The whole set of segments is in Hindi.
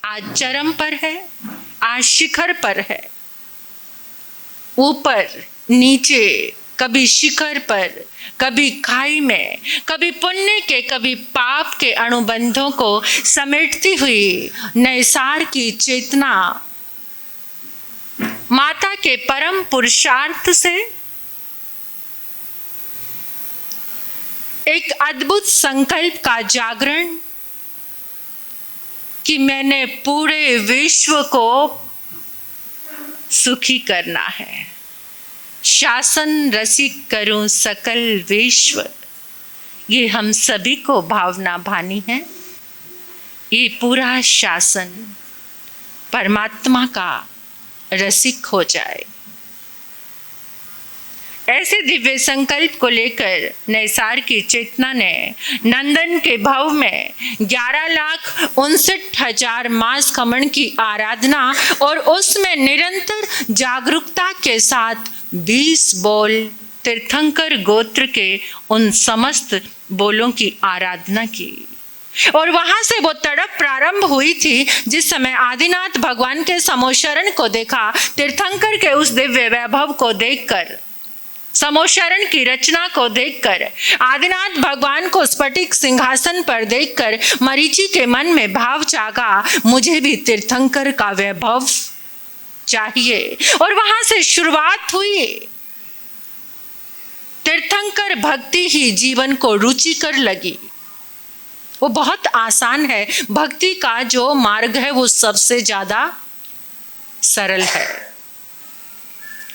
आज चरम पर है, आज शिखर पर है, ऊपर नीचे, कभी शिखर पर, कभी खाई में, कभी पुण्य के कभी पाप के अनुबंधों को समेटती हुई नैसार की चेतना माता के परम पुरुषार्थ से एक अद्भुत संकल्प का जागरण कि मैंने पूरे विश्व को सुखी करना है, शासन रसिक करूं सकल विश्व, ये हम सभी को भावना भानी है। ये पूरा शासन परमात्मा का रसिक हो जाए, ऐसे दिव्य संकल्प को लेकर नैसार की चेतना ने नंदन के भव में 11,59,000 मास खमन की आराधना और उसमें निरंतर जागरूकता के साथ 20 बोल तीर्थंकर गोत्र के उन समस्त बोलों की आराधना की। और वहां से वो तड़प प्रारंभ हुई थी जिस समय आदिनाथ भगवान के समोशरण को देखा, तीर्थंकर के उस दिव्य वैभव को देखकर, समोशरण की रचना को देखकर, आदिनाथ भगवान को स्फटिक सिंहासन पर देखकर मरीचि के मन में भाव जागा, मुझे भी तीर्थंकर का वैभव चाहिए। और वहां से शुरुआत हुई। तीर्थंकर भक्ति ही जीवन को रुचिकर लगी। वो बहुत आसान है, भक्ति का जो मार्ग है वो सबसे ज्यादा सरल है।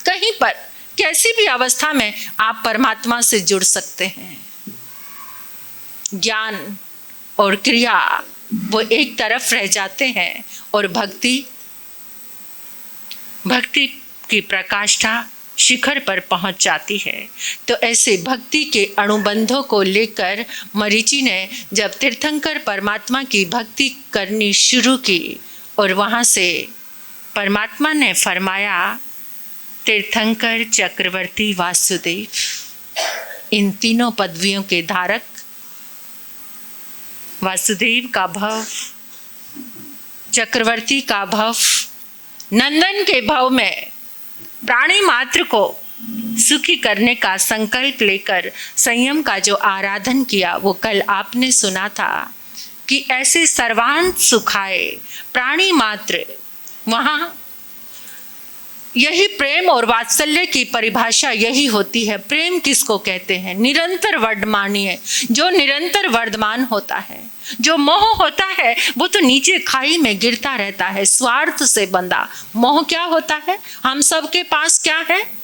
कहीं पर कैसी भी अवस्था में आप परमात्मा से जुड़ सकते हैं। ज्ञान और क्रिया वो एक तरफ रह जाते हैं और भक्ति की प्रकाष्ठा शिखर पर पहुंच जाती है। तो ऐसे भक्ति के अनुबंधों को लेकर मरीचि ने जब तीर्थंकर परमात्मा की भक्ति करनी शुरू की और वहां से परमात्मा ने फरमाया, तीर्थंकर, चक्रवर्ती, वासुदेव, इन तीनों पदवियों के धारक वासुदेव का भव, चक्रवर्ती का भव, नंदन के भव में प्राणी मात्र को सुखी करने का संकल्प लेकर संयम का जो आराधन किया वो कल आपने सुना था कि ऐसे सर्वांत सुखाए प्राणी मात्र। वहां यही प्रेम और वात्सल्य की परिभाषा यही होती है। प्रेम किसको कहते हैं? निरंतर वर्धमानीय, जो निरंतर वर्धमान होता है। जो मोह होता है वो तो नीचे खाई में गिरता रहता है, स्वार्थ से बंधा। मोह क्या होता है? हम सबके पास क्या है?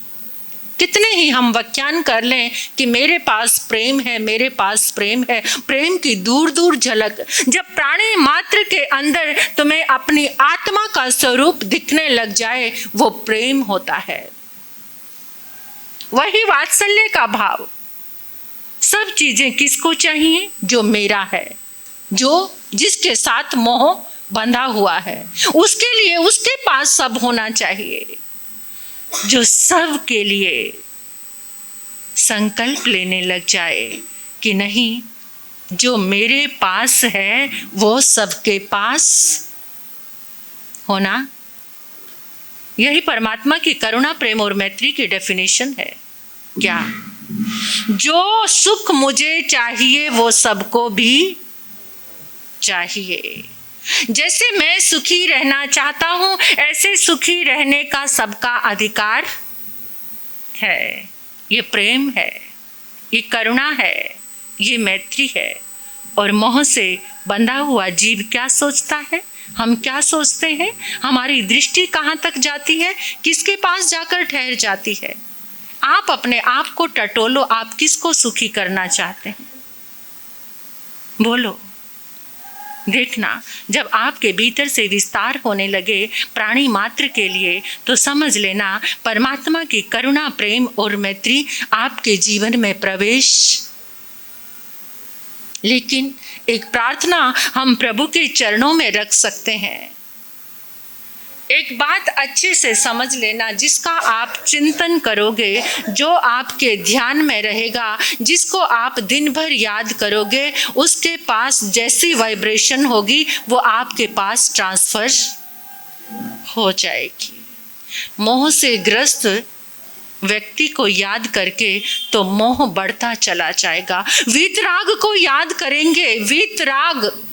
कितने ही हम व्याख्यान कर लें कि मेरे पास प्रेम है, मेरे पास प्रेम है, प्रेम की दूर दूर झलक जब प्राणी मात्र के अंदर तुम्हें अपनी आत्मा का स्वरूप दिखने लग जाए वो प्रेम होता है। वही वात्सल्य का भाव। सब चीजें किसको चाहिए? जो मेरा है, जो जिसके साथ मोह बंधा हुआ है, उसके लिए उसके पास सब होना चाहिए। जो सब के लिए संकल्प लेने लग जाए कि नहीं, जो मेरे पास है वो सबके पास होना, यही परमात्मा की करुणा, प्रेम और मैत्री की डेफिनेशन है। क्या? जो सुख मुझे चाहिए वो सबको भी चाहिए। जैसे मैं सुखी रहना चाहता हूं ऐसे सुखी रहने का सबका अधिकार है। ये प्रेम है, ये करुणा है, ये मैत्री है। और मोह से बंधा हुआ जीव क्या सोचता है? हम क्या सोचते हैं? हमारी दृष्टि कहाँ तक जाती है? किसके पास जाकर ठहर जाती है? आप अपने आप को टटोलो, आप किसको सुखी करना चाहते हैं? बोलो। देखना, जब आपके भीतर से विस्तार होने लगे प्राणी मात्र के लिए तो समझ लेना परमात्मा की करुणा, प्रेम और मैत्री आपके जीवन में प्रवेश। लेकिन एक प्रार्थना हम प्रभु के चरणों में रख सकते हैं एक बात अच्छे से समझ लेना, जिसका आप चिंतन करोगे, जो आपके ध्यान में रहेगा, जिसको आप दिन भर याद करोगे, उसके पास जैसी वाइब्रेशन होगी वो आपके पास ट्रांसफर हो जाएगी। मोह से ग्रस्त व्यक्ति को याद करके तो मोह बढ़ता चला जाएगा। वीतराग को याद करेंगे, वीतराग,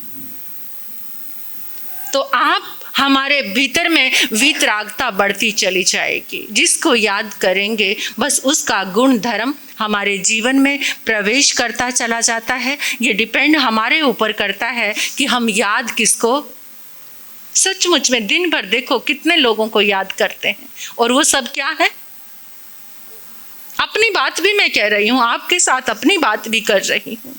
तो आप हमारे भीतर में वीतरागता बढ़ती चली जाएगी। जिसको याद करेंगे बस उसका गुण धर्म हमारे जीवन में प्रवेश करता चला जाता है। ये डिपेंड हमारे ऊपर करता है कि हम याद किसको सचमुच में। दिन भर देखो कितने लोगों को याद करते हैं और वो सब क्या है, अपनी बात भी मैं कह रही हूं, आपके साथ अपनी बात भी कर रही हूं।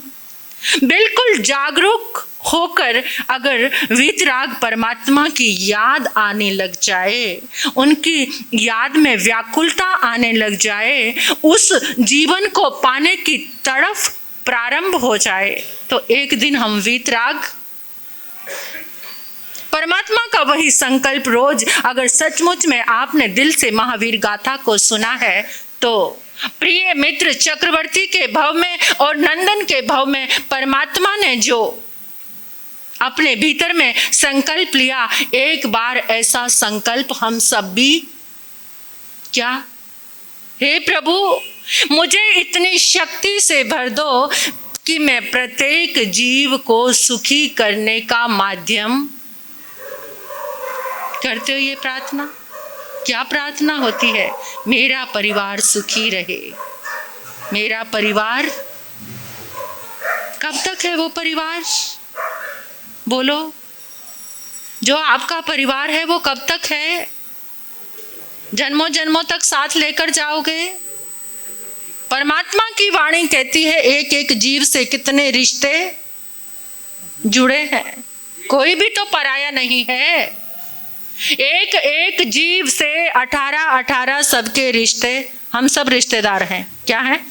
बिल्कुल जागरूक होकर अगर वीतराग परमात्मा की याद आने लग जाए, उनकी याद में व्याकुलता आने लग जाए, उस जीवन को पाने की तड़फ प्रारंभ हो जाए, तो एक दिन हम वीतराग परमात्मा का वही संकल्प रोज अगर सचमुच में आपने दिल से महावीर गाथा को सुना है, तो प्रिय मित्र, चक्रवर्ती के भव में और नंदन के भव में परमात्मा ने जो अपने भीतर में संकल्प लिया, एक बार ऐसा संकल्प हम सब भी क्या, हे प्रभु मुझे इतनी शक्ति से भर दो कि मैं प्रत्येक जीव को सुखी करने का माध्यम। करते हो ये प्रार्थना? क्या प्रार्थना होती है? मेरा परिवार सुखी रहे। मेरा परिवार कब तक है? वो परिवार बोलो, जो आपका परिवार है वो कब तक है? जन्मों जन्मों तक साथ लेकर जाओगे? परमात्मा की वाणी कहती है एक एक जीव से कितने रिश्ते जुड़े हैं, कोई भी तो पराया नहीं है। एक एक जीव से 18 सबके रिश्ते, हम सब रिश्तेदार हैं। क्या है?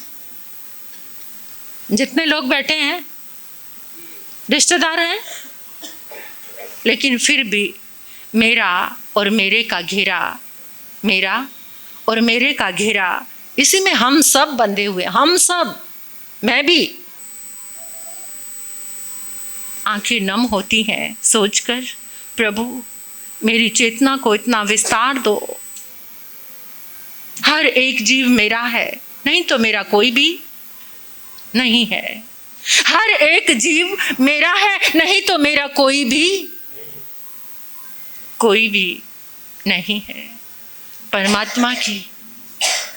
जितने लोग बैठे हैं रिश्तेदार हैं, लेकिन फिर भी मेरा और मेरे का घेरा, मेरा और मेरे का घेरा, इसी में हम सब बंधे हुए, हम सब, मैं भी। आंखें नम होती हैं सोचकर, प्रभु मेरी चेतना को इतना विस्तार दो। हर एक जीव मेरा है, नहीं तो मेरा कोई भी नहीं है। हर एक जीव मेरा है, नहीं तो मेरा कोई भी नहीं है। परमात्मा की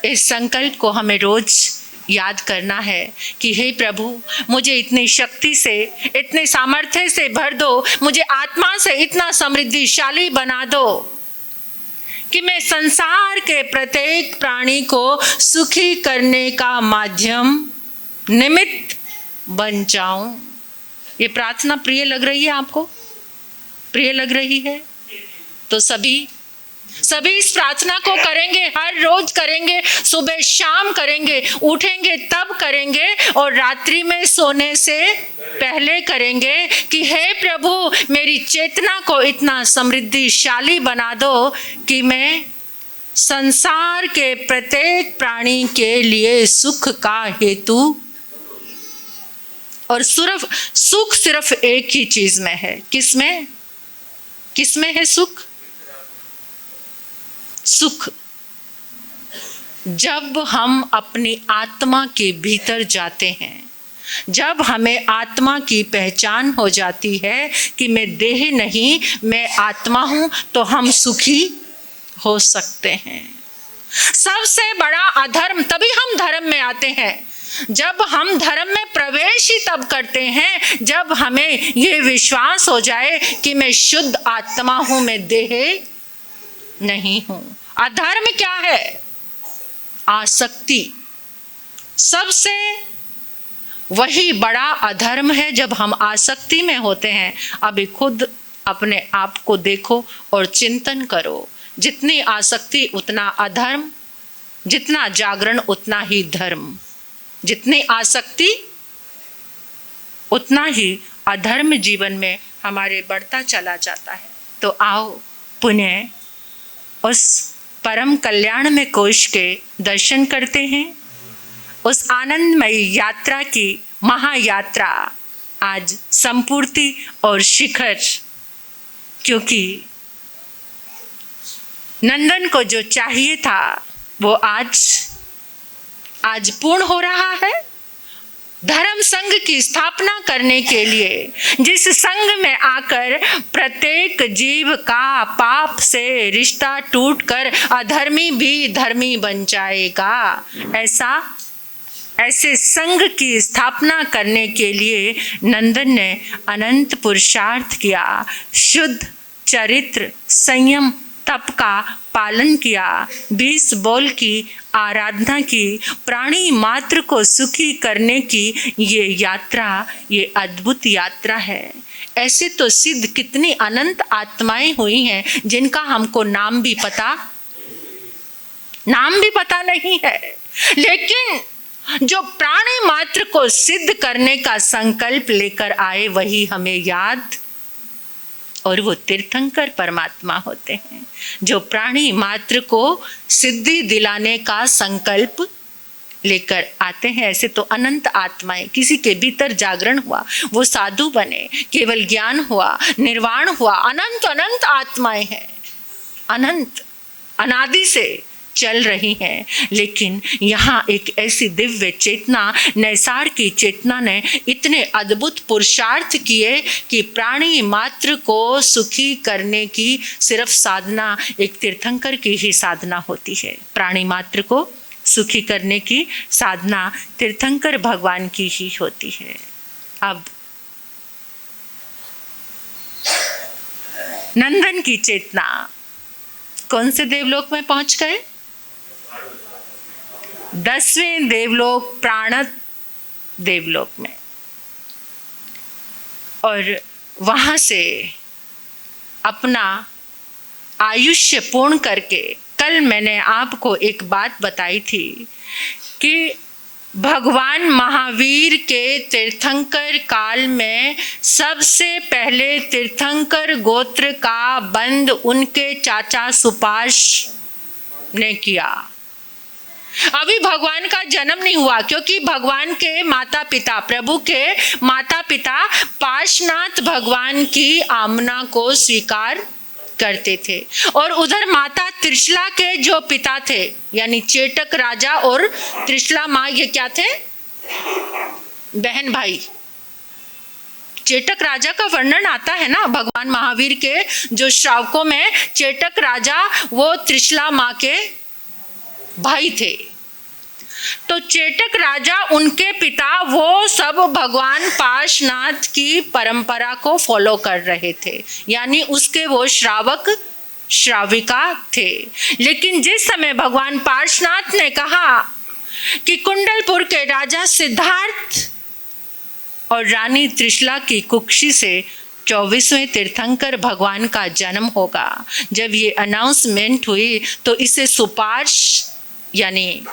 इस संकल्प को हमें रोज याद करना है कि हे प्रभु मुझे इतनी शक्ति से, इतने सामर्थ्य से भर दो, मुझे आत्मा से इतना समृद्धिशाली बना दो कि मैं संसार के प्रत्येक प्राणी को सुखी करने का माध्यम, निमित्त बन जाऊं। ये प्रार्थना प्रिय लग रही है आपको? प्रिय लग रही है? तो सभी इस प्रार्थना को करेंगे, हर रोज करेंगे, सुबह शाम करेंगे, उठेंगे तब करेंगे और रात्रि में सोने से पहले करेंगे कि हे प्रभु मेरी चेतना को इतना समृद्धिशाली बना दो कि मैं संसार के प्रत्येक प्राणी के लिए सुख का हेतु। और सुख सिर्फ एक ही चीज में है। किसमें है सुख? सुख जब हम अपनी आत्मा के भीतर जाते हैं, जब हमें आत्मा की पहचान हो जाती है कि मैं देह नहीं, मैं आत्मा हूं, तो हम सुखी हो सकते हैं। सबसे बड़ा अधर्म, तभी हम धर्म में आते हैं। जब हम धर्म में प्रवेश ही तब करते हैं जब हमें ये विश्वास हो जाए कि मैं शुद्ध आत्मा हूं, मैं देह नहीं हूं। अधर्म क्या है? आसक्ति। सबसे वही बड़ा अधर्म है जब हम आसक्ति में होते हैं। अभी खुद अपने आप को देखो और चिंतन करो। जितनी आसक्ति उतना अधर्म, जितना जागरण उतना ही धर्म। जितनी आसक्ति उतना ही अधर्म जीवन में हमारे बढ़ता चला जाता है। तो आओ पुनः उस परम कल्याणमय कोश के दर्शन करते हैं। उस आनंदमयी यात्रा की महायात्रा आज संपूर्ति और शिखर, क्योंकि नंदन को जो चाहिए था वो आज पूर्ण हो रहा है। धर्म संघ की स्थापना करने के लिए, जिस संघ में आकर प्रत्येक जीव का पाप से रिश्ता टूटकर अधर्मी भी धर्मी बन जाएगा, ऐसे संघ की स्थापना करने के लिए नंदन ने अनंत पुरुषार्थ किया, शुद्ध चरित्र, संयम, तप का पालन किया, 20 बोल की आराधना की, प्राणी मात्र को सुखी करने की ये यात्रा, ये अद्भुत यात्रा है। ऐसे तो सिद्ध कितनी अनंत आत्माएं हुई हैं जिनका हमको नाम भी पता नहीं है, लेकिन जो प्राणी मात्र को सिद्ध करने का संकल्प लेकर आए वही हमें याद, और वो तीर्थंकर परमात्मा होते हैं जो प्राणी मात्र को सिद्धि दिलाने का संकल्प लेकर आते हैं। ऐसे तो अनंत आत्माएं, किसी के भीतर जागरण हुआ, वो साधु बने, केवल ज्ञान हुआ, निर्वाण हुआ, अनंत अनंत आत्माएं हैं, अनंत अनादि से चल रही हैं। लेकिन यहाँ एक ऐसी दिव्य चेतना, नैसार की चेतना ने इतने अद्भुत पुरुषार्थ किए कि प्राणी मात्र को सुखी करने की सिर्फ साधना एक तीर्थंकर की ही साधना होती है। प्राणी मात्र को सुखी करने की साधना तीर्थंकर भगवान की ही होती है। अब नंदन की चेतना कौन से देवलोक में पहुंच गए? 10वें देवलोक, प्राणत देवलोक में। और वहां से अपना आयुष्य पूर्ण करके, कल मैंने आपको एक बात बताई थी कि भगवान महावीर के तीर्थंकर काल में सबसे पहले तीर्थंकर गोत्र का बंद उनके चाचा सुपार्श ने किया। अभी भगवान का जन्म नहीं हुआ, क्योंकि भगवान के माता पिता, प्रभु के माता पिता पार्श्वनाथ भगवान की आमना को स्वीकार करते थे, और उधर माता त्रिशला के जो पिता थे, यानी चेटक राजा और त्रिशला माँ, ये क्या थे? बहन भाई। चेटक राजा का वर्णन आता है ना भगवान महावीर के जो श्रावकों में, चेटक राजा वो त्रिशला माँ के भाई थे। तो चेटक राजा, उनके पिता, वो सब भगवान पार्श्वनाथ की परंपरा को फॉलो कर रहे थे, यानी उसके वो श्रावक श्राविका थे। लेकिन जिस समय भगवान पार्श्वनाथ ने कहा कि कुंडलपुर के राजा सिद्धार्थ और रानी त्रिशला की कुक्षी से 24वें तीर्थंकर भगवान का जन्म होगा, जब ये अनाउंसमेंट हुई तो इसे सुपार्श, यानी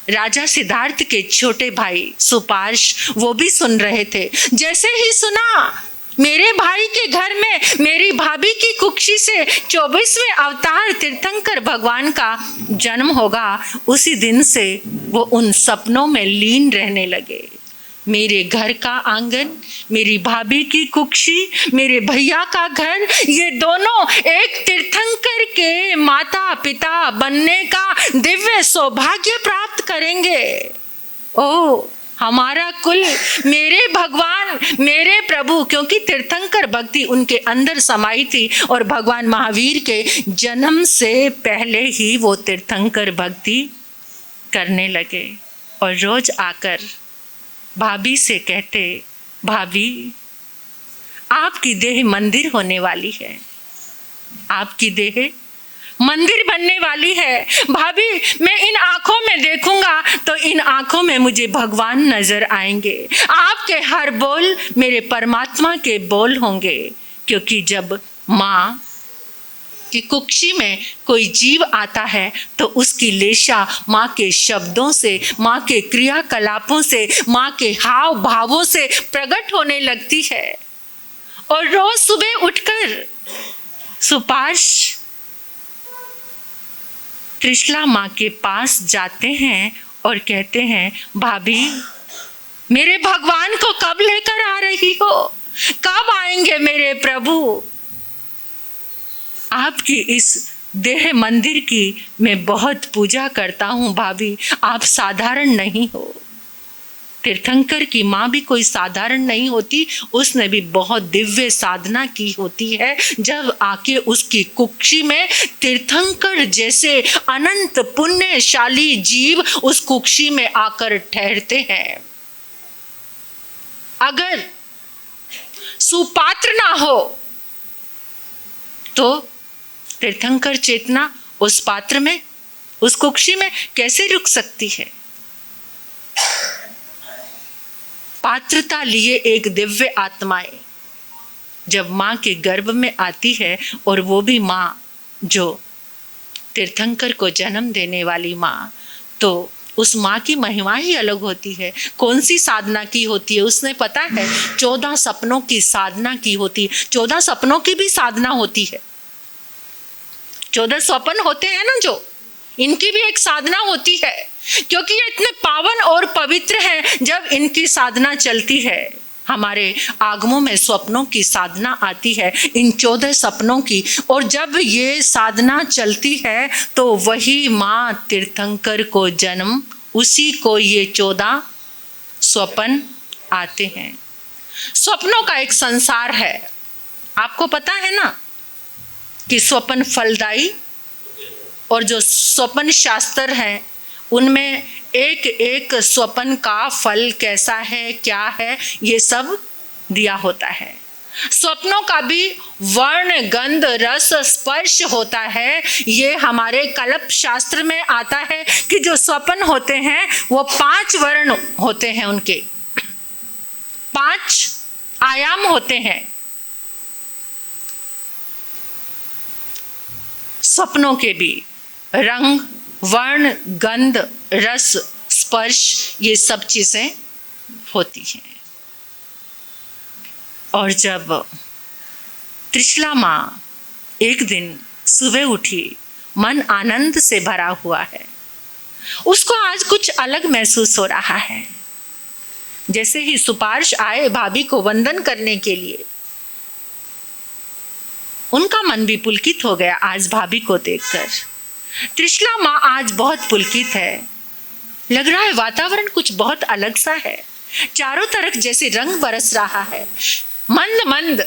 राजा सिद्धार्थ के छोटे भाई सुपार्श, वो भी सुन रहे थे। जैसे ही सुना मेरे भाई के घर में मेरी भाभी की कुक्षी से 24वें अवतार तीर्थंकर भगवान का जन्म होगा, उसी दिन से वो उन सपनों में लीन रहने लगे। मेरे घर का आंगन, मेरी भाभी की कुक्षी, मेरे भैया का घर, ये दोनों एक तीर्थंकर के माता पिता बनने का दिव्य सौभाग्य प्राप्त करेंगे। ओ हमारा कुल, मेरे भगवान, मेरे प्रभु, क्योंकि तीर्थंकर भक्ति उनके अंदर समाई थी, और भगवान महावीर के जन्म से पहले ही वो तीर्थंकर भक्ति करने लगे। और रोज आकर भाभी से कहते, भाभी आपकी देह मंदिर होने वाली है, आपकी देह मंदिर बनने वाली है। भाभी मैं इन आंखों में देखूंगा तो इन आंखों में मुझे भगवान नजर आएंगे, आपके हर बोल मेरे परमात्मा के बोल होंगे। क्योंकि जब माँ कि कुक्षी में कोई जीव आता है तो उसकी लेशा माँ के शब्दों से, माँ के क्रियाकलापों से, माँ के हाव भावों से प्रकट होने लगती है। और रोज सुबह उठकर सुपार्श त्रिशला माँ के पास जाते हैं और कहते हैं, भाभी मेरे भगवान को कब लेकर आ रही हो, कब आएंगे मेरे प्रभु? आपकी इस देह मंदिर की मैं बहुत पूजा करता हूँ भाभी, आप साधारण नहीं हो। तीर्थंकर की माँ भी कोई साधारण नहीं होती, उसने भी बहुत दिव्य साधना की होती है। जब आके उसकी कुक्षी में तीर्थंकर जैसे अनंत पुण्यशाली जीव उस कुक्षी में आकर ठहरते हैं, अगर सुपात्र ना हो तो तीर्थंकर चेतना उस पात्र में, उस कुक्षी में कैसे रुक सकती है? पात्रता लिए एक दिव्य आत्माएं जब माँ के गर्भ में आती है, और वो भी माँ जो तीर्थंकर को जन्म देने वाली माँ, तो उस माँ की महिमा ही अलग होती है। कौन सी साधना की होती है उसने पता है? 14 सपनों की साधना की होती है। 14 सपनों की भी साधना होती है। 14 स्वप्न होते हैं ना जो, इनकी भी एक साधना होती है, क्योंकि ये इतने पावन और पवित्र हैं। जब इनकी साधना चलती है, हमारे आगमों में स्वप्नों की साधना आती है, इन 14 सपनों की, और जब ये साधना चलती है तो वही माँ तीर्थंकर को जन्म, उसी को ये 14 स्वप्न आते हैं। स्वप्नों का एक संसार है, आपको पता है ना कि स्वप्न फलदायी, और जो स्वप्न शास्त्र हैं उनमें एक एक स्वप्न का फल कैसा है, क्या है, ये सब दिया होता है। स्वप्नों का भी वर्ण, गंध, रस, स्पर्श होता है। ये हमारे कल्प शास्त्र में आता है कि जो स्वप्न होते हैं वो 5 वर्ण होते हैं, उनके 5 आयाम होते हैं। स्वप्नों के भी रंग, वर्ण, गंध, रस, स्पर्श, ये सब चीजें होती हैं। और जब त्रिशला माँ एक दिन सुबह उठी, मन आनंद से भरा हुआ है, उसको आज कुछ अलग महसूस हो रहा है। जैसे ही सुपार्श आए भाभी को वंदन करने के लिए, उनका मन भी पुलकित हो गया आज भाभी को देखकर। त्रिशला माँ आज बहुत पुलकित है, लग रहा है वातावरण कुछ बहुत अलग सा है, चारों तरफ जैसे रंग बरस रहा है, मंद मंद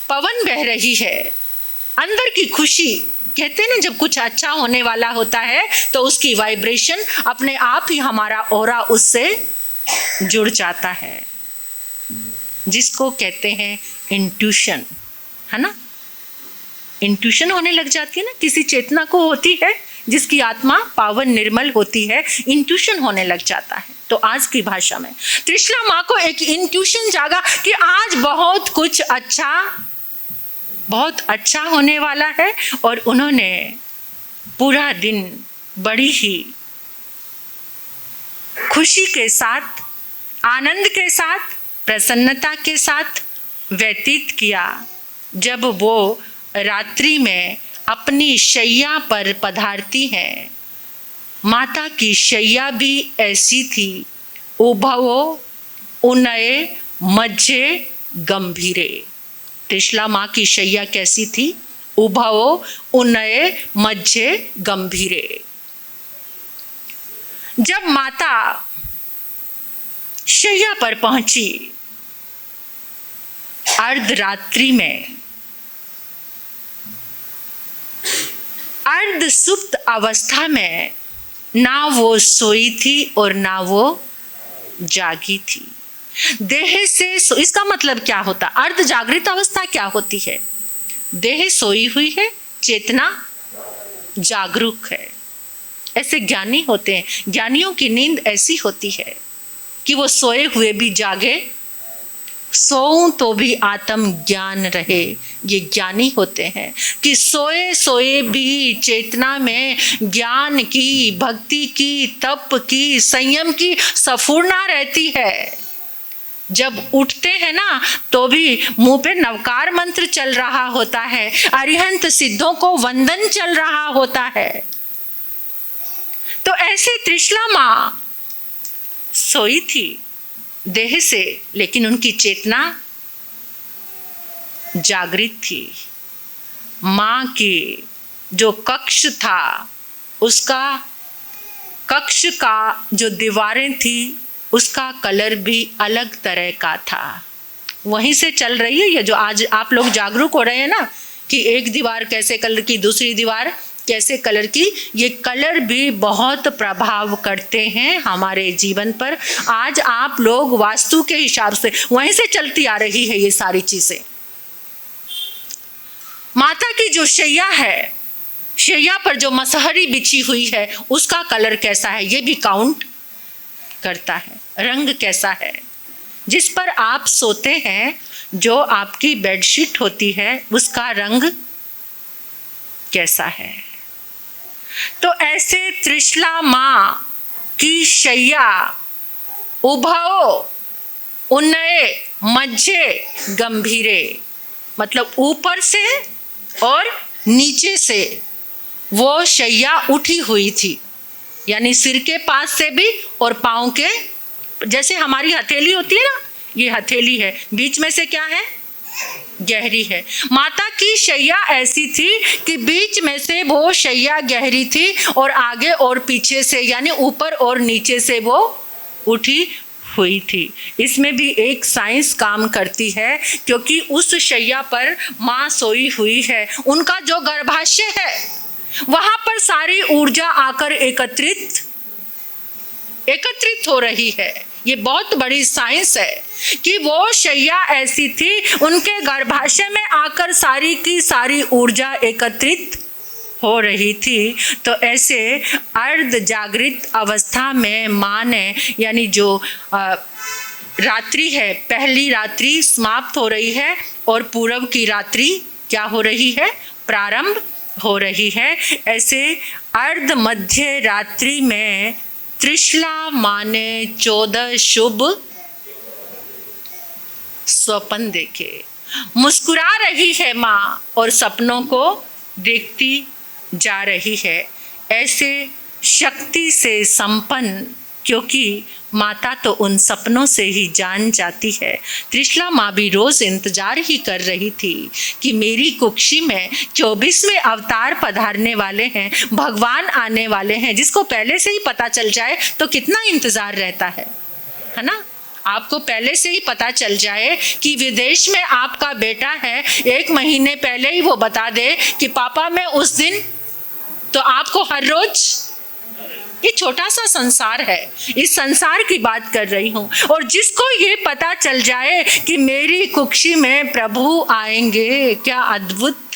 पवन बह रही है, अंदर की खुशी। कहते हैं ना, जब कुछ अच्छा होने वाला होता है तो उसकी वाइब्रेशन अपने आप ही, हमारा ऑरा उससे जुड़ जाता है, जिसको कहते हैं इंट्यूशन, है ना। इंट्यूशन होने लग जाती है ना, किसी चेतना को होती है जिसकी आत्मा पावन निर्मल होती है, इंट्यूशन होने लग जाता है। तो आज की भाषा में त्रिशला माँ को एक इंट्यूशन जागा कि आज बहुत कुछ अच्छा, बहुत अच्छा होने वाला है, और उन्होंने पूरा दिन बड़ी ही खुशी के साथ, आनंद के साथ, प्रसन्नता के साथ व्यतीत किया। जब वो रात्रि में अपनी शैया पर पधारती हैं, माता की शैया भी ऐसी थी, उभवो उनये मज्जे गंभीरे। त्रिशला माँ की शैया कैसी थी? उभवो उनये मज्जे गंभीरे। जब माता शैया पर पहुंची अर्धरात्रि में, अर्ध सुप्त अवस्था में, ना वो सोई थी और ना वो जागी थी। देह से इसका मतलब क्या होता? अर्ध जागृत अवस्था क्या होती है? देह सोई हुई है, चेतना जागरूक है। ऐसे ज्ञानी होते हैं, ज्ञानियों की नींद ऐसी होती है कि वो सोए हुए भी जागे, सोऊं तो भी आत्म ज्ञान रहे। ये ज्ञानी होते हैं कि सोए सोए भी चेतना में ज्ञान की, भक्ति की, तप की, संयम की स्फूर्णा रहती है। जब उठते हैं ना तो भी मुंह पे नवकार मंत्र चल रहा होता है, अरिहंत सिद्धों को वंदन चल रहा होता है। तो ऐसे त्रिशला माँ सोई थी देह से, लेकिन उनकी चेतना जागृत थी। माँ की जो कक्ष था, उसका कक्ष का जो दीवारें थी उसका कलर भी अलग तरह का था। वहीं से चल रही है ये जो आज आप लोग जागरूक हो रहे हैं ना, कि एक दीवार कैसे कलर की, दूसरी दीवार कैसे कलर की। ये कलर भी बहुत प्रभाव करते हैं हमारे जीवन पर। आज आप लोग वास्तु के हिसाब से वहीं से चलती आ रही है ये सारी चीजें। माता की जो शैया है, शैया पर जो मसहरी बिछी हुई है, उसका कलर कैसा है ये भी काउंट करता है। रंग कैसा है, जिस पर आप सोते हैं, जो आपकी बेडशीट होती है, उसका रंग कैसा है। तो ऐसे त्रिशला माँ की शैया उभयो उन्नये मज्जे गंभीरे, मतलब ऊपर से और नीचे से वो शैया उठी हुई थी, यानी सिर के पास से भी और पाँव के, जैसे हमारी हथेली होती है ना, ये हथेली है, बीच में से क्या है, गहरी है। माता की शैया ऐसी थी कि बीच में से वो शैया गहरी थी और आगे और पीछे से यानी ऊपर और नीचे से वो उठी हुई थी। इसमें भी एक साइंस काम करती है, क्योंकि उस शैया पर माँ सोई हुई है, उनका जो गर्भाशय है वहां पर सारी ऊर्जा आकर एकत्रित हो रही है। ये बहुत बड़ी साइंस है कि वो शैया ऐसी थी, उनके गर्भाशय में आकर सारी की सारी ऊर्जा एकत्रित हो रही थी। तो ऐसे अर्ध जागृत अवस्था में माँ ने, यानी जो रात्रि है, पहली रात्रि समाप्त हो रही है और पूर्व की रात्रि क्या हो रही है, प्रारंभ हो रही है। ऐसे अर्ध मध्य रात्रि में त्रिशला माँ ने 14 शुभ स्वप्न देखे। मुस्कुरा रही है माँ और सपनों को देखती जा रही है, ऐसे शक्ति से संपन्न, क्योंकि माता तो उन सपनों से ही जान जाती है। त्रिशला माँ भी रोज इंतजार ही कर रही थी कि मेरी कुक्षी में 24वें अवतार पधारने वाले हैं, भगवान आने वाले हैं। जिसको पहले से ही पता चल जाए तो कितना इंतजार रहता है ना। आपको पहले से ही पता चल जाए कि विदेश में आपका बेटा है, 1 महीने पहले ही वो बता दे कि पापा मैं उस दिन, तो आपको हर रोज, ये छोटा सा संसार है, इस संसार की बात कर रही हूँ। और जिसको ये पता चल जाए कि मेरी कुक्षी में प्रभु आएंगे, क्या अद्भुत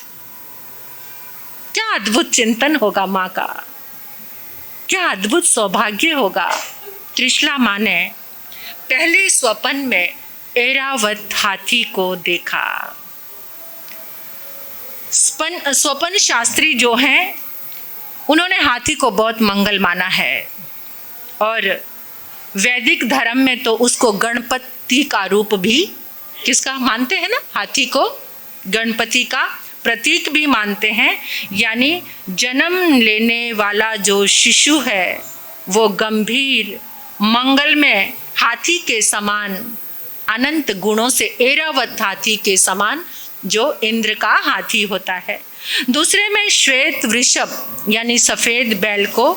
चिंतन होगा माँ का, क्या अद्भुत सौभाग्य होगा। त्रिशला माँ ने पहले स्वप्न में ऐरावत हाथी को देखा। स्वप्न शास्त्री जो हैं, उन्होंने हाथी को बहुत मंगल माना है, और वैदिक धर्म में तो उसको गणपति का रूप भी किसका मानते हैं ना, हाथी को गणपति का प्रतीक भी मानते हैं। यानी जन्म लेने वाला जो शिशु है वो गंभीर मंगल में हाथी के समान अनंत गुणों से, ऐरावत हाथी के समान जो इंद्र का हाथी होता है। दूसरे में श्वेत वृषभ यानी सफेद बैल को,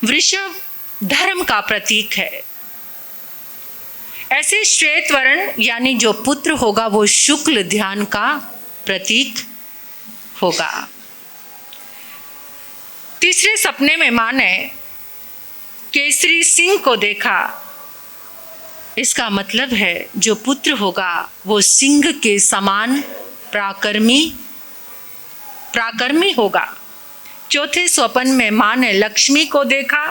वृषभ धर्म का प्रतीक है। ऐसे श्वेत वर्ण यानी जो पुत्र होगा वो शुक्ल ध्यान का प्रतीक होगा। तीसरे सपने में मां ने केसरी सिंह को देखा। इसका मतलब है जो पुत्र होगा वो सिंह के समान पराक्रमी होगा। चौथे स्वप्न में मां ने लक्ष्मी को देखा।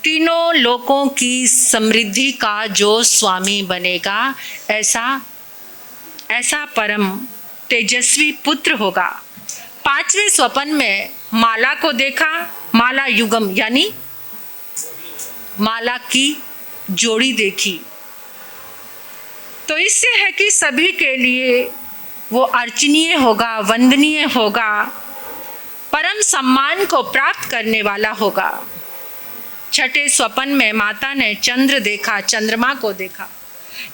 तीनों लोकों की समृद्धि का जो स्वामी बनेगा, ऐसा परम तेजस्वी पुत्र होगा। पांचवें स्वप्न में माला को देखा। माला युगम यानी माला की जोड़ी देखी। तो इससे है कि सभी के लिए वो अर्चनीय होगा, वंदनीय होगा, परम मान सम्मान को प्राप्त करने वाला होगा। छठे स्वप्न में माता ने चंद्र देखा, चंद्रमा को देखा।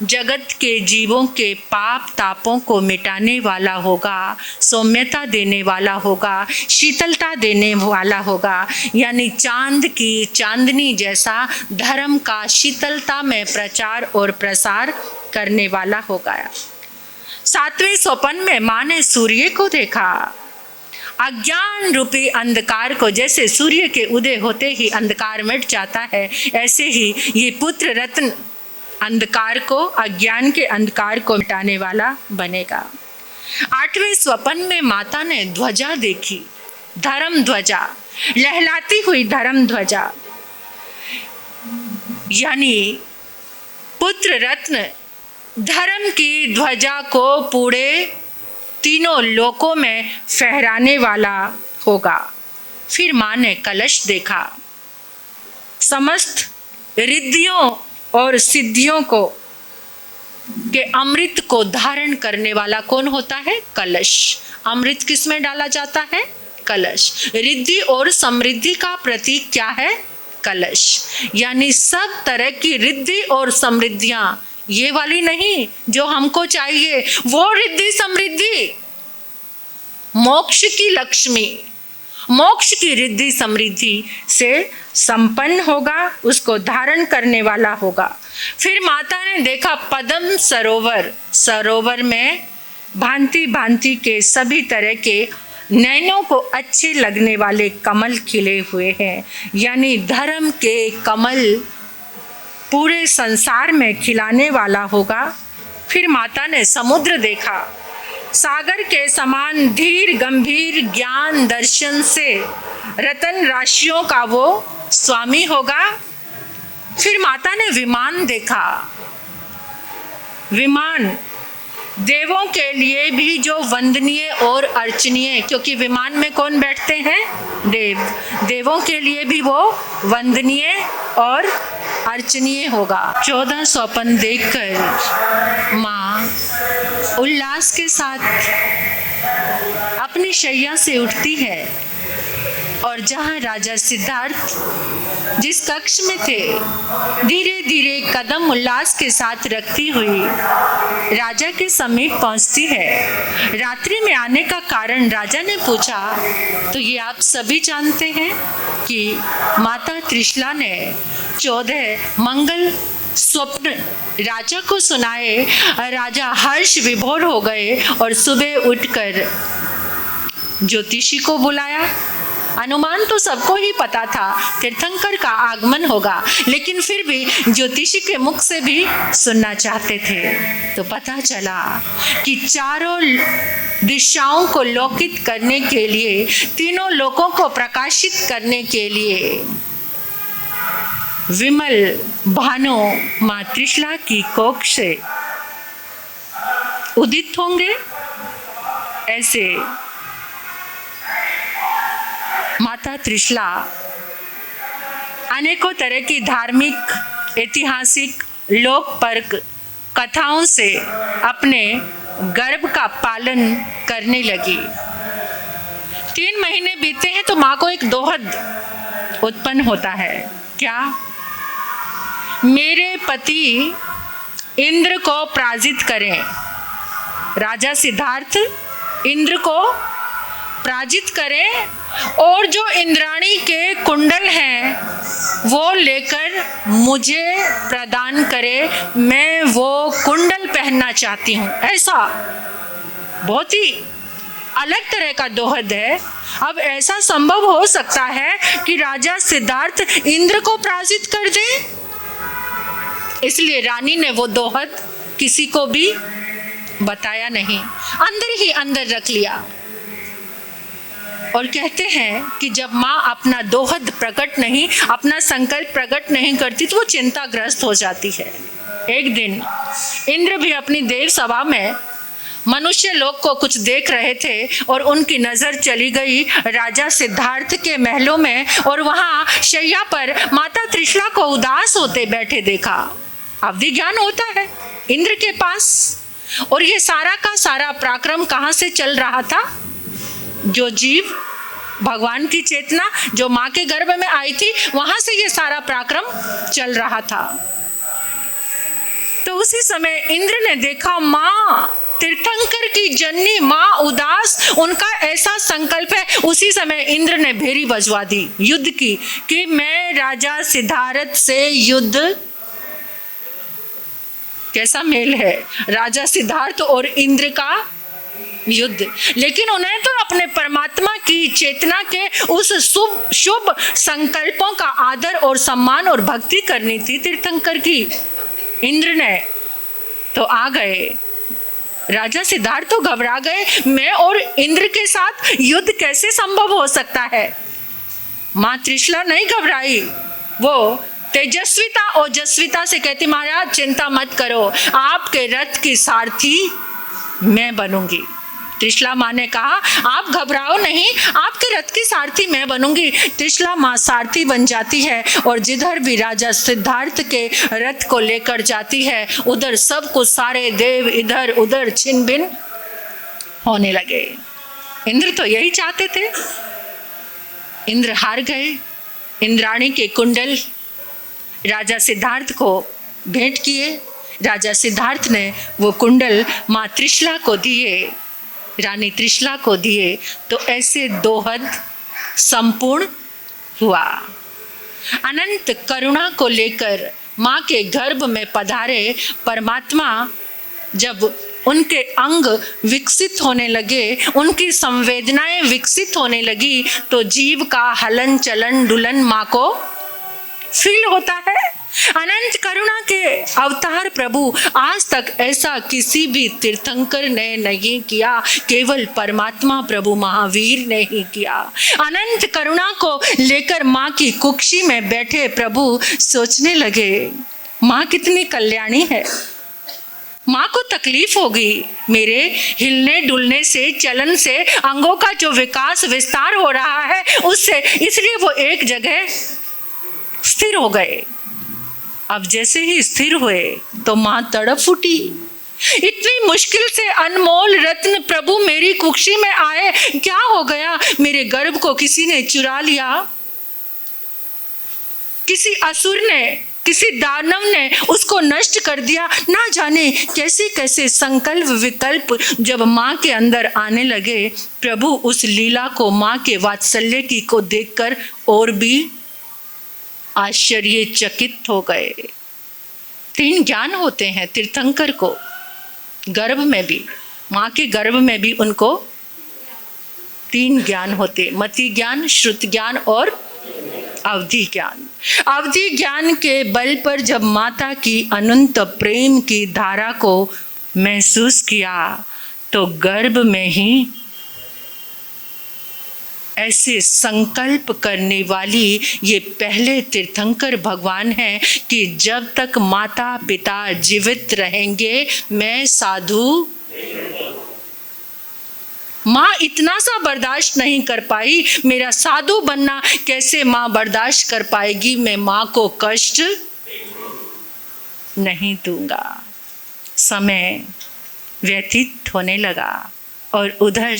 जगत के जीवों के पाप तापों को मिटाने वाला होगा, सौम्यता देने वाला होगा, शीतलता देने वाला होगा, यानी चांद की चांदनी जैसा धर्म का शीतलता में प्रचार और प्रसार करने वाला होगा। सातवें स्वप्न में माँ ने सूर्य को देखा, अज्ञान रूपी अंधकार को, जैसे सूर्य के उदय होते ही अंधकार मिट जाता है, ऐसे ही ये पुत्र रत्न अंधकार को, अज्ञान के अंधकार को मिटाने वाला बनेगा। आठवें स्वप्न में माता ने ध्वजा देखी, धर्म ध्वजा, लहलाती हुई धर्म ध्वजा, यानी पुत्र रत्न धर्म की ध्वजा को पूरे तीनों लोकों में फहराने वाला होगा। फिर माँ ने कलश देखा, समस्त रिद्धियों और सिद्धियों को के अमृत को धारण करने वाला कौन होता है? कलश। अमृत किस में डाला जाता है? कलश। रिद्धि और समृद्धि का प्रतीक क्या है? कलश। यानी सब तरह की रिद्धि और समृद्धियां, ये वाली नहीं जो हमको चाहिए, वो रिद्धि समृद्धि, मोक्ष की लक्ष्मी, मोक्ष की रिद्धि समृद्धि से संपन्न होगा, उसको धारण करने वाला होगा। फिर माता ने देखा पद्म सरोवर, सरोवर में भांति भांति के सभी तरह के नैनों को अच्छे लगने वाले कमल खिले हुए हैं, यानी धर्म के कमल पूरे संसार में खिलाने वाला होगा। फिर माता ने समुद्र देखा, सागर के समान धीर गंभीर ज्ञान दर्शन से रतन राशियों का वो स्वामी होगा। फिर माता ने विमान देखा, विमान देवों के लिए भी जो वंदनीय और अर्चनीय, क्योंकि विमान में कौन बैठते हैं? देव। देवों के लिए भी वो वंदनीय और अर्चनीय होगा। 14 स्वप्न देखकर माँ उल्लास के साथ अपनी शैया से उठती है और जहाँ राजा सिद्धार्थ जिस कक्ष में थे, धीरे धीरे कदम उल्लास के साथ रखती हुई राजा के समीप पहुंचती है। रात्रि में आने का कारण राजा ने पूछा तो ये आप सभी जानते हैं कि माता त्रिशला ने 14 मंगल स्वप्न राजा को सुनाए। राजा हर्ष विभोर हो गए और सुबह उठकर ज्योतिषी को बुलाया। अनुमान तो सबको ही पता था तीर्थंकर का आगमन होगा, लेकिन फिर भी ज्योतिषी के मुख से भी सुनना चाहते थे। तो पता चला कि चारों दिशाओं को लौकित करने के लिए, तीनों लोकों को प्रकाशित करने के लिए विमल भानु माँ त्रिशला की कोख से उदित होंगे। ऐसे माता त्रिशला अनेकों तरह की धार्मिक, ऐतिहासिक, लोकपर्क कथाओं से अपने गर्भ का पालन करने लगी। 3 महीने बीते हैं तो माँ को एक दोहद उत्पन्न होता है। क्या? मेरे पति इंद्र को पराजित करें। राजा सिद्धार्थ इंद्र को पराजित करें और जो इंद्राणी के कुंडल हैं वो लेकर मुझे प्रदान करे, मैं वो कुंडल पहनना चाहती हूँ। ऐसा बहुत ही अलग तरह का दोहद है। अब ऐसा संभव हो सकता है कि राजा सिद्धार्थ इंद्र को पराजित कर दे? इसलिए रानी ने वो दोहद किसी को भी बताया नहीं, अंदर ही अंदर रख लिया। और कहते हैं कि जब माँ अपना दोहद प्रकट नहीं, अपना संकल्प प्रकट नहीं करती तो वो चिंताग्रस्त हो जाती है। एक दिन इंद्र भी अपनी देव सभा में मनुष्य लोग को कुछ देख रहे थे और उनकी नजर चली गई राजा सिद्धार्थ के महलों में और वहाँ शैया पर माता त्रिशला को उदास होते बैठे देखा। अवधि ज्ञान होता है इंद्र के पास, और ये सारा का सारा पराक्रम कहाँ से चल रहा था? जो जीव भगवान की चेतना जो माँ के गर्भ में आई थी, वहां से ये सारा पराक्रम चल रहा था। तो उसी समय इंद्र ने देखा माँ तीर्थंकर की जननी, माँ उदास, उनका ऐसा संकल्प है। उसी समय इंद्र ने भेरी बजवा दी युद्ध की कि मैं राजा सिद्धार्थ से युद्ध। कैसा मेल है राजा सिद्धार्थ और इंद्र का युद्ध। लेकिन उन्हें तो अपने परमात्मा की चेतना के उस शुभ संकल्पों का आदर और सम्मान और भक्ति करनी थी तीर्थंकर की। इंद्र ने तो आ गए, राजा सिद्धार्थ तो घबरा गए, मैं और इंद्र के साथ युद्ध कैसे संभव हो सकता है। माँ त्रिशला नहीं घबराई, वो तेजस्विता ओजस्विता से कहती महाराज चिंता मत करो, आपके रथ की सारथी मैं बनूंगी। त्रिशला माँ ने कहा आप घबराओ नहीं, आपके रथ की सारथी मैं बनूंगी। त्रिशला माँ सारथी बन जाती है और जिधर भी राजा सिद्धार्थ के रथ को लेकर जाती है उधर सब कुछ सारे देव इधर उधर छिन भिन होने लगे। इंद्र तो यही चाहते थे। इंद्र हार गए। इंद्राणी के कुंडल राजा सिद्धार्थ को भेंट किए। राजा सिद्धार्थ ने वो कुंडल माँ त्रिशला को दिए, रानी त्रिशला को दिए। तो ऐसे दोहद संपूर्ण हुआ। अनंत करुणा को लेकर माँ के गर्भ में पधारे परमात्मा जब उनके अंग विकसित होने लगे, उनकी संवेदनाएं विकसित होने लगी, तो जीव का हलन चलन डुलन माँ को फील होता है। अनंत करुणा के अवतार प्रभु आज तक ऐसा किसी भी तीर्थंकर ने नहीं किया, केवल परमात्मा प्रभु महावीर ने ही किया। अनंत करुणा को लेकर माँ की कुक्षी में बैठे प्रभु सोचने लगे माँ कितनी कल्याणी है। माँ को तकलीफ होगी मेरे हिलने डुलने से, चलन से, अंगों का जो विकास विस्तार हो रहा है उससे, इसलिए वो एक जगह स्थिर हो गए। अब जैसे ही स्थिर हुए तो माँ तड़प उठी, इतनी मुश्किल से अनमोल रत्न प्रभु मेरी कुक्षी में आए, क्या हो गया? मेरे गर्भ को किसी ने चुरा लिया, किसी असुर ने, किसी दानव ने उसको नष्ट कर दिया। ना जाने कैसे कैसे संकल्प विकल्प जब माँ के अंदर आने लगे, प्रभु उस लीला को, माँ के वात्सल्य की को देखकर और भी आश्चर्यचकित हो गए। 3 ज्ञान होते हैं तीर्थंकर को, गर्भ में भी, माँ के गर्भ में भी उनको 3 ज्ञान होते, मति ज्ञान, श्रुत ज्ञान और अवधि ज्ञान। अवधि ज्ञान के बल पर जब माता की अनंत प्रेम की धारा को महसूस किया तो गर्भ में ही ऐसे संकल्प करने वाली ये पहले तीर्थंकर भगवान हैं कि जब तक माता पिता जीवित रहेंगे मैं साधु। माँ इतना सा बर्दाश्त नहीं कर पाई, मेरा साधु बनना कैसे माँ बर्दाश्त कर पाएगी? मैं माँ को कष्ट नहीं दूंगा। समय व्यतीत होने लगा और उधर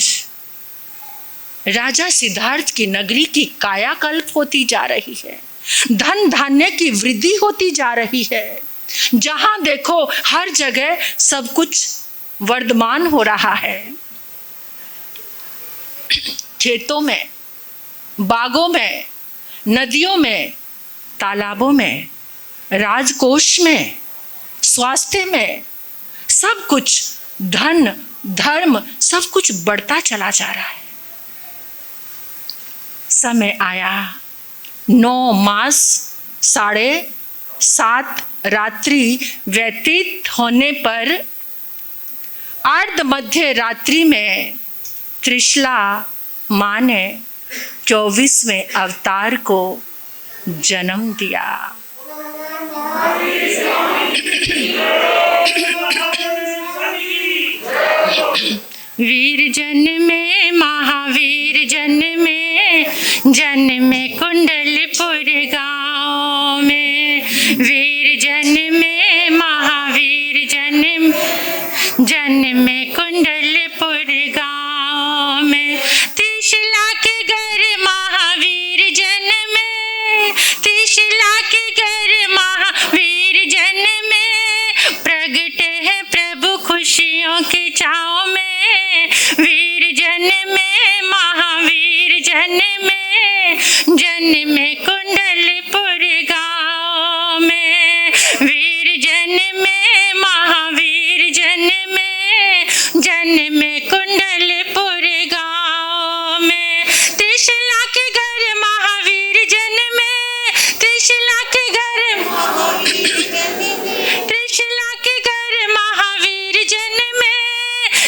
राजा सिद्धार्थ की नगरी की कायाकल्प होती जा रही है, धन धान्य की वृद्धि होती जा रही है। जहां देखो हर जगह सब कुछ वर्धमान हो रहा है। खेतों में, बागों में, नदियों में, तालाबों में, राजकोष में, स्वास्थ्य में, सब कुछ, धन धर्म सब कुछ बढ़ता चला जा रहा है। समय आया, 9 मास 7.5 रात्रि व्यतीत होने पर अर्ध मध्य रात्रि में त्रिशला माँ ने 24वें अवतार को जन्म दिया। वीर जन्मे महावीर जन्मे, जन्मे कुंडलपुर गाँव में। वीर जन्मे महावीर जन्मे कुंडलपुर गाँव में। त्रिशला के घर में महावीर जन्मे कुंडलपुर गाँव में। वीर जन्मे महावीर जन्मे कुंडलपुर गाँव में। त्रिशला के घर महावीर जन्मे, त्रिशला के घर त्रिशला के घर महावीर जन्मे,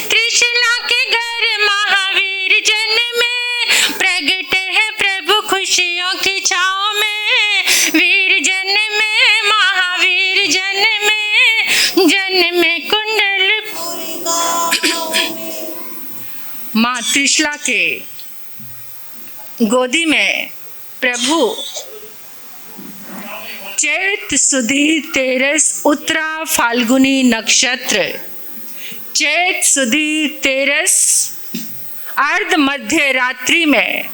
त्रिशला के घर महावीर जन्मे। प्रगट है प्रभु खुशियों की छाँव में। वीर जन्मे महावीर जन्मे कुंडलपुर गाँव में। माँ त्रिशला के गोदी में प्रभु चैत सुदी तेरस उत्तरा फाल्गुनी नक्षत्र, चैत सुदी तेरस अर्ध मध्य रात्रि में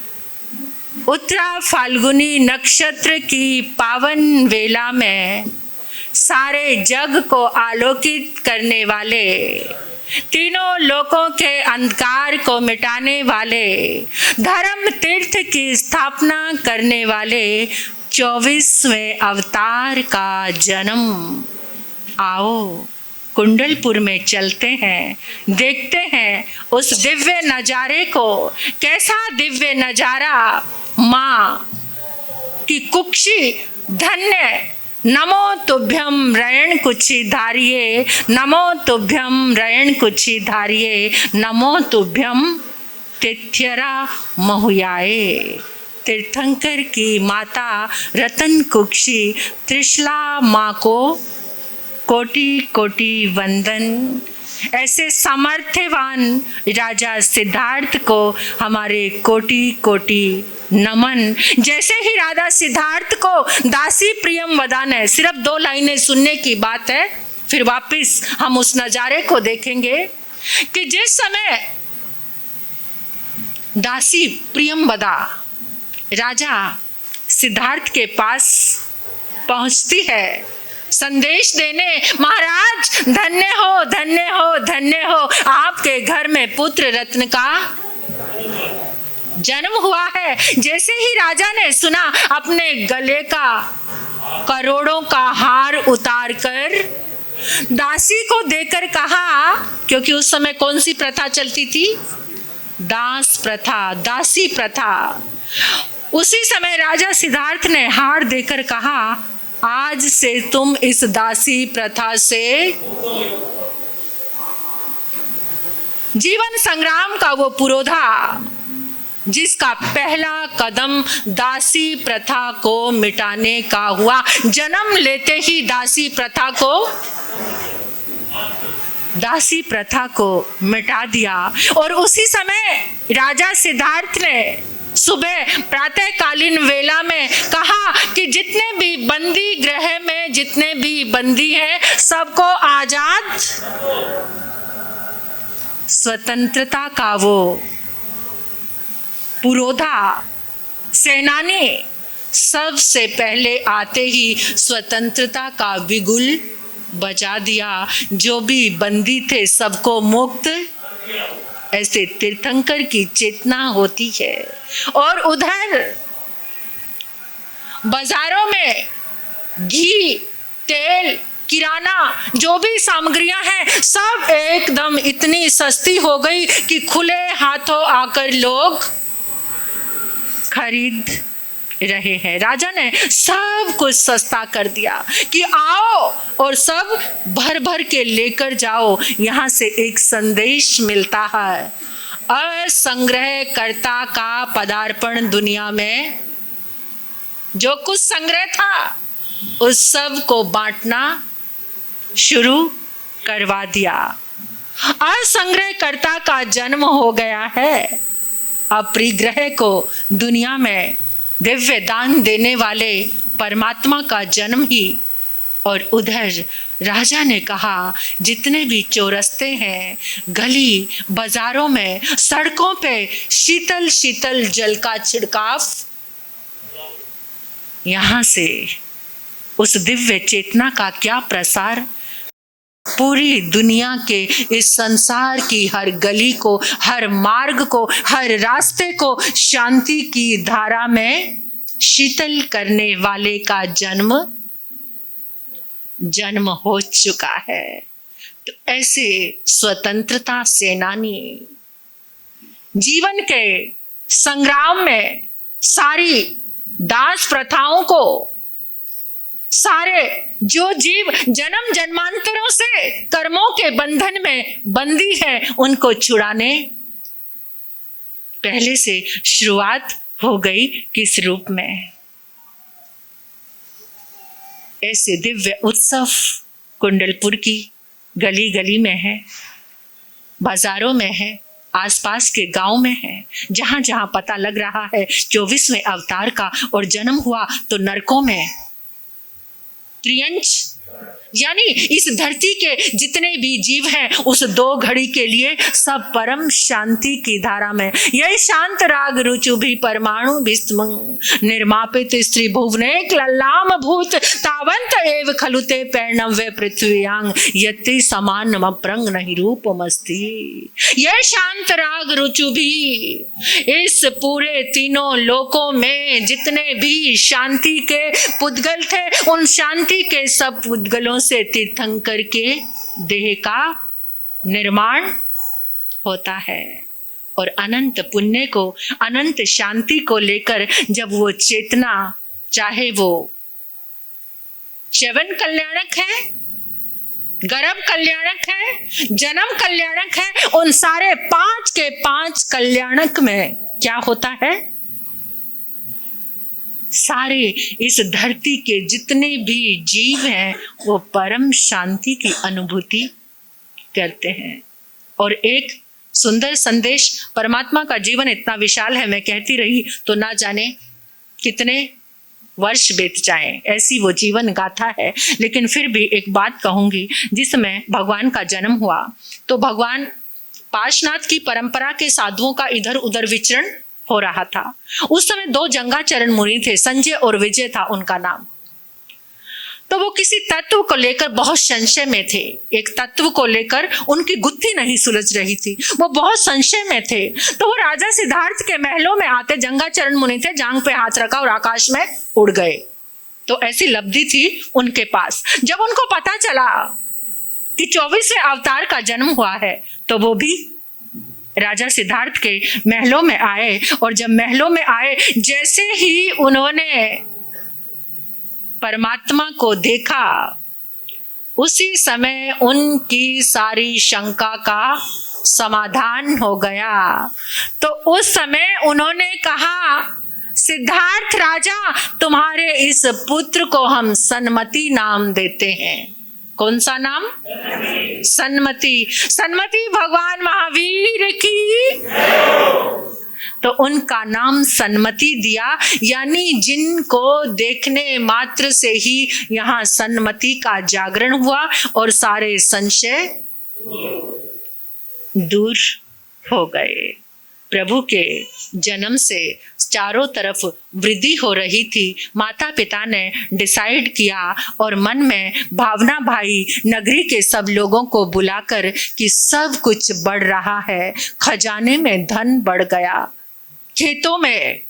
उत्तरा फाल्गुनी नक्षत्र की पावन वेला में सारे जग को आलोकित करने वाले, तीनों लोकों के अंधकार को मिटाने वाले, धर्म तीर्थ की स्थापना करने वाले 24वें अवतार का जन्म। आओ कुंडलपुर में चलते हैं, देखते हैं उस दिव्य नजारे को। कैसा दिव्य नजारा! माँ की कुक्षी धन्य। नमो तुभ्यम रयण कुक्षी धारिये, नमो तुभ्यम रयण कुक्षी धारिये, नमो तुभ्यम तिथ्यरा महुयाए। तीर्थंकर की माता रतन कुक्षी त्रिशला माँ को कोटि कोटि वंदन। ऐसे सामर्थ्यवान राजा सिद्धार्थ को हमारे कोटि कोटि नमन। जैसे ही राजा सिद्धार्थ को दासी प्रियम वदान है, सिर्फ 2 लाइनें सुनने की बात है, फिर वापस हम उस नजारे को देखेंगे कि जिस समय दासी प्रियम वदा राजा सिद्धार्थ के पास पहुंचती है संदेश देने, महाराज धन्य हो धन्य हो धन्य हो, आपके घर में पुत्र रत्न का जन्म हुआ है। जैसे ही राजा ने सुना, अपने गले का करोड़ों का हार उतार कर दासी को देकर कहा, क्योंकि उस समय कौन सी प्रथा चलती थी? दास प्रथा, दासी प्रथा। उसी समय राजा सिद्धार्थ ने हार देकर कहा, आज से तुम इस दासी प्रथा से जीवन संग्राम का वो पुरोधा जिसका पहला कदम दासी प्रथा को मिटाने का हुआ, जन्म लेते ही दासी प्रथा को मिटा दिया। और उसी समय राजा सिद्धार्थ ने सुबह प्रातःकालीन वेला में कहा कि जितने भी बंदी गृह में जितने भी बंदी हैं, सबको आजाद। स्वतंत्रता का वो पुरोधा सेनानी सबसे पहले आते ही स्वतंत्रता का बिगुल बजा दिया। जो भी बंदी थे सबको मुक्त। ऐसे तीर्थंकर की चेतना होती है। और उधर बाजारों में घी, तेल, किराना जो भी सामग्रियां हैं, सब एकदम इतनी सस्ती हो गई कि खुले हाथों आकर लोग खरीद रहे हैं। राजा ने सब कुछ सस्ता कर दिया कि आओ और सब भर भर के लेकर जाओ। यहाँ से एक संदेश मिलता है, असंग्रहकर्ता का पदार्पण दुनिया में। जो कुछ संग्रह था उस सब को बांटना शुरू करवा दिया। असंग्रहकर्ता का जन्म हो गया है। अपरिग्रह को दुनिया में दिव्य दान देने वाले परमात्मा का जन्म ही। और उधर राजा ने कहा, जितने भी चौरस्ते हैं, गली बाजारों में, सड़कों पे शीतल शीतल जल का छिड़काव, यहाँ से उस दिव्य चेतना का क्या प्रसार पूरी दुनिया के इस संसार की हर गली को, हर मार्ग को, हर रास्ते को शांति की धारा में शीतल करने वाले का जन्म हो चुका है। तो ऐसे स्वतंत्रता सेनानी जीवन के संग्राम में सारी दास प्रथाओं को, सारे जो जीव जन्म जन्मांतरों से कर्मों के बंधन में बंदी है, उनको छुड़ाने पहले से शुरुआत हो गई। किस रूप में? ऐसे दिव्य उत्सव कुंडलपुर की गली गली में है, बाजारों में है, आसपास के गांव में है, जहां जहां पता लग रहा है 24वें अवतार का और जन्म हुआ, तो नरकों में त्रियंच यानी इस धरती के जितने भी जीव हैं, उस 2 घड़ी के लिए सब परम शांति की धारा में। यही शांत राग रुचु भी परमाणु भीष्म निर्मापित स्त्री भुवने क्लल्लाम भूत तावंत एव खलुते पैर्णव्य पृथ्व्यांग यति समान प्रंग नहीं रूपमस्ति। यह शांत राग रुचु भी इस पूरे तीनों लोकों में जितने भी शांति के पुद्गल थे, उन शांति के सब पुद्गलों से तीर्थंकर के देह का निर्माण होता है। और अनंत पुण्य को, अनंत शांति को लेकर जब वो चेतना, चाहे वो च्यवन कल्याणक है, गर्भ कल्याणक है, जन्म कल्याणक है, उन सारे 5 के 5 कल्याणक में क्या होता है? सारे इस धरती के जितने भी जीव हैं वो परम शांति की अनुभूति करते हैं। और एक सुंदर संदेश, परमात्मा का जीवन इतना विशाल है, मैं कहती रही तो ना जाने कितने वर्ष बीत जाएं, ऐसी वो जीवन गाथा है। लेकिन फिर भी एक बात कहूंगी, जिसमें भगवान का जन्म हुआ तो भगवान पार्श्वनाथ की परंपरा के साधुओं का इधर उधर विचरण हो रहा था। उस समय 2 जंगाचरण मुनि थे, संजय और विजय था उनका नाम। तो वो किसी तत्व को लेकर बहुत संशय में थे। एक तत्व को लेकर उनकी गुत्थी नहीं सुलझ रही थी, वो बहुत संशय में थे। तो वो राजा सिद्धार्थ के महलों में आते, जंगाचरण मुनि थे, जांग पे हाथ रखा और आकाश में उड़ गए। तो ऐसी लब्धि थी उनके पास। जब उनको पता चला कि 24वें अवतार का जन्म हुआ है, तो वो भी राजा सिद्धार्थ के महलों में आए। और जब महलों में आए, जैसे ही उन्होंने परमात्मा को देखा, उसी समय उनकी सारी शंका का समाधान हो गया। तो उस समय उन्होंने कहा, सिद्धार्थ राजा, तुम्हारे इस पुत्र को हम सन्मति नाम देते हैं। कौन सा नाम? सन्मति। सन्मति भगवान महावीर की। तो उनका नाम सन्मति दिया, यानी जिनको देखने मात्र से ही यहाँ सन्मति का जागरण हुआ और सारे संशय दूर हो गए। प्रभु के जन्म से चारों तरफ वृद्धि हो रही थी। माता पिता ने डिसाइड किया और मन में भावना भाई नगरी के सब लोगों को बुलाकर कि सब कुछ बढ़ रहा है, खजाने में धन बढ़ गया, खेतों में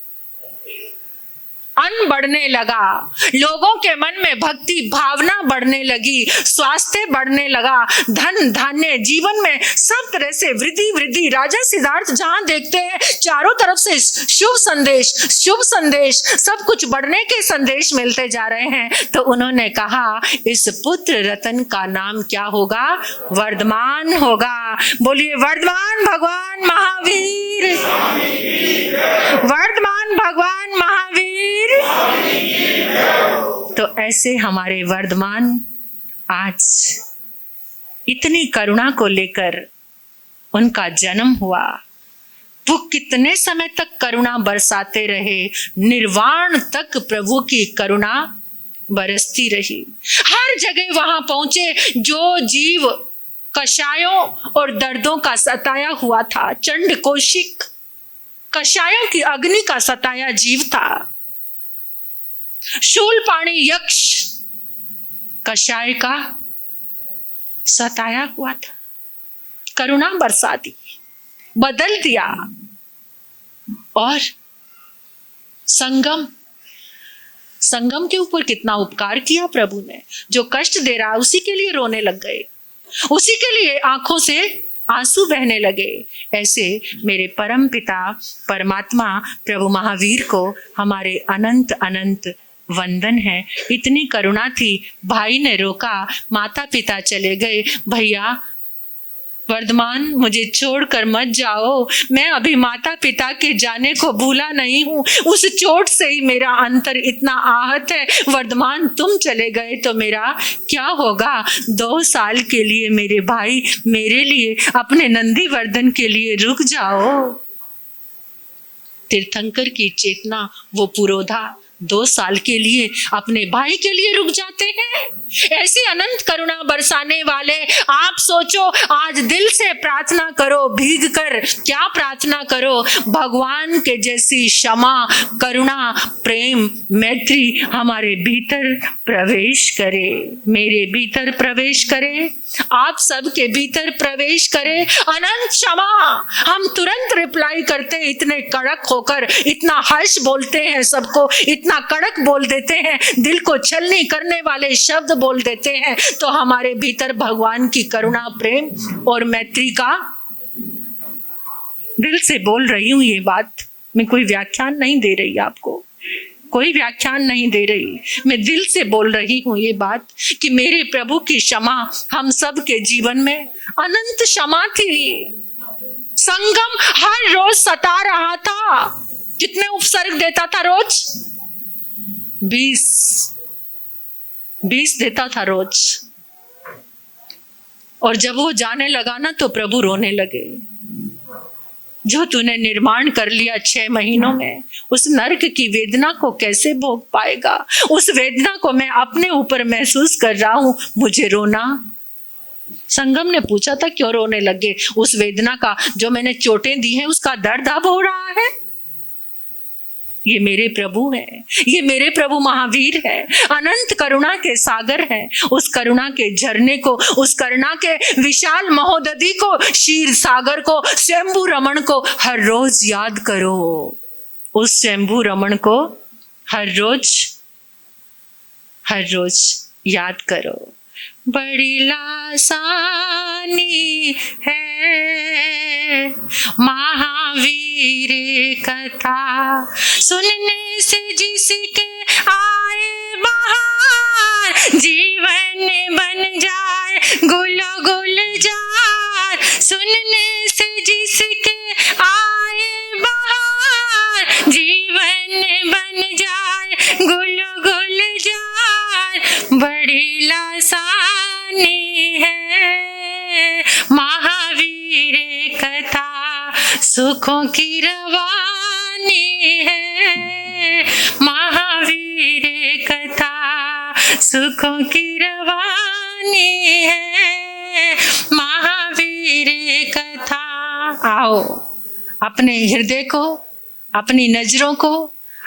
अन्न बढ़ने लगा, लोगों के मन में भक्ति भावना बढ़ने लगी, स्वास्थ्य बढ़ने लगा, धन धान्य जीवन में सब तरह से वृद्धि। राजा सिद्धार्थ जहां देखते हैं चारों तरफ से शुभ संदेश सब कुछ बढ़ने के संदेश मिलते जा रहे हैं। तो उन्होंने कहा, इस पुत्र रतन का नाम क्या होगा? वर्धमान होगा। बोलिए वर्धमान भगवान महावीर, वर्धमान भगवान महावीर। तो ऐसे हमारे वर्धमान आज इतनी करुणा को लेकर उनका जन्म हुआ। वो कितने समय तक करुणा बरसाते रहे, निर्वाण तक प्रभु की करुणा बरसती रही। हर जगह वहां पहुंचे, जो जीव कषायों और दर्दों का सताया हुआ था, चंड कौशिक कषायों की अग्नि का सताया जीव था, शूलपाणी यक्ष कषाय का सताया हुआ था, करुणा बरसा दी, बदल दिया। और संगम के ऊपर कितना उपकार किया प्रभु ने। जो कष्ट दे रहा उसी के लिए रोने लग गए, उसी के लिए आंखों से आंसू बहने लगे। ऐसे मेरे परम पिता परमात्मा प्रभु महावीर को हमारे अनंत अनंत वंदन है। इतनी करुणा थी। भाई ने रोका, माता पिता चले गए। भैया वर्धमान, मुझे छोड़कर मत जाओ, मैं अभी माता पिता के जाने को भूला नहीं हूँ। उस चोट से ही मेरा अंतर इतना आहत है। वर्धमान, तुम चले गए तो मेरा क्या होगा? 2 साल के लिए मेरे भाई मेरे लिए, अपने नंदीवर्धन के लिए रुक जाओ। तीर्थंकर की चेतना, वो पुरोधा 2 साल के लिए अपने भाई के लिए रुक जाते हैं। ऐसी अनंत करुणा बरसाने वाले आप सोचो, आज दिल से प्रार्थना करो, भीग कर क्या प्रार्थना करो, भगवान के जैसी क्षमा, करुणा, प्रेम, मैत्री हमारे भीतर प्रवेश करे, मेरे भीतर प्रवेश करे, आप सबके भीतर प्रवेश करे। अनंत क्षमा। हम तुरंत रिप्लाई करते हैं, इतने कड़क होकर, इतना हर्ष बोलते हैं सबको, इतना कड़क बोल देते हैं, दिल को छलनी करने वाले शब्द बोल देते हैं। तो हमारे भीतर भगवान की करुणा, प्रेम और मैत्री का, दिल से बोल रही हूं ये बात, मैं कोई व्याख्यान नहीं दे रही आपको, कोई व्याख्यान नहीं दे रही, मैं दिल से बोल रही हूँ ये बात कि मेरे प्रभु की क्षमा हम सब के जीवन में अनंत क्षमा थी। संगम हर रोज सता रहा था। कितने उपसर्ग देता था रोज? 20 देता था रोज। और जब वो जाने लगा ना तो प्रभु रोने लगे। जो तूने निर्माण कर लिया 6 महीनों में, उस नरक की वेदना को कैसे भोग पाएगा? उस वेदना को मैं अपने ऊपर महसूस कर रहा हूं, मुझे रोना। संगम ने पूछा था, क्यों रोने लगे? उस वेदना का, जो मैंने चोटें दी हैं उसका दर्द अब हो रहा है। ये मेरे प्रभु हैं, ये मेरे प्रभु महावीर है, अनंत करुणा के सागर हैं। उस करुणा के झरने को, उस करुणा के विशाल महोदधि को, क्षीर सागर को, स्वयंभू रमण को हर रोज याद करो। उस स्वयंभू रमण को हर रोज याद करो। बड़ी लासानी है महावीर कथा, सुनने से जिसके आए बहार, जीवन बन जाए गुलो गुलजार। सुनने से जिसके आए बहार, जीवन बन जाए गुलो गुलजार। बड़ी लासानी है महावीर कथा, सुखों की रवानी है महावीर कथा, सुखों की रवानी है महावीर कथा। आओ अपने हृदय को, अपनी नजरों को,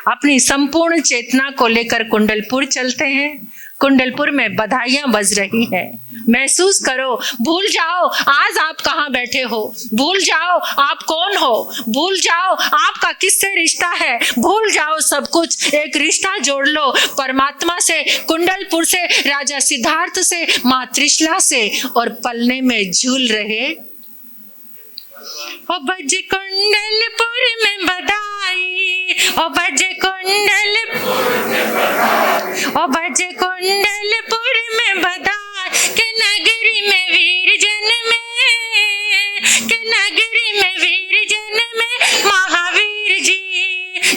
अपनी संपूर्ण चेतना को लेकर कुंडलपुर चलते हैं। कुंडलपुर में बधाइयां बज रही है। महसूस करो, भूल जाओ आज आप कहाँ बैठे हो, भूल जाओ आप कौन हो, भूल जाओ आपका किससे रिश्ता है, भूल जाओ सब कुछ। एक रिश्ता जोड़ लो परमात्मा से, कुंडलपुर से, राजा सिद्धार्थ से, माँ त्रिशला से, और पलने में झूल रहे। ओ बज कुंडलपुर में बधाई, ओ बज कुंडलपुर में बधाई, के नगरी में वीर जन्मे, के नगरी में वीर जन्मे महावीर जी।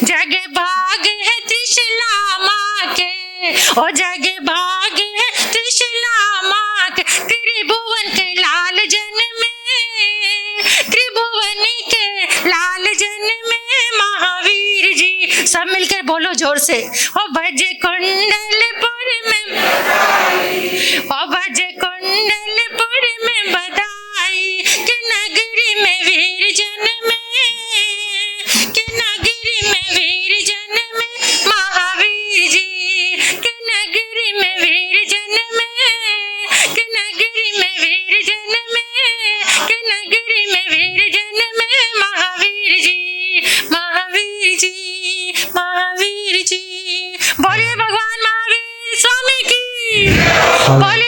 जग भाग है त्रिशला माँ के, ओ जग भाग है त्रिशला माँ के, त्रिभुवन के लाल जन्मे, त्रिभुवन के लाल जन्मे महावीर जी। सब मिलकर बोलो जोर से, ओ भजे कुंडलपुर में, ओ भजे कुंडलपुर में बधाई, के नगरी में वीर जन्मे, के नगरी में वीर जन्मे महावीर जी, के नगरी में वीर जन्मे, के नगरी में वीर गिरी में वीर जन में महावीर जी, महावीर जी, महावीर जी। बोलिए भगवान महावीर स्वामी की, बोलिए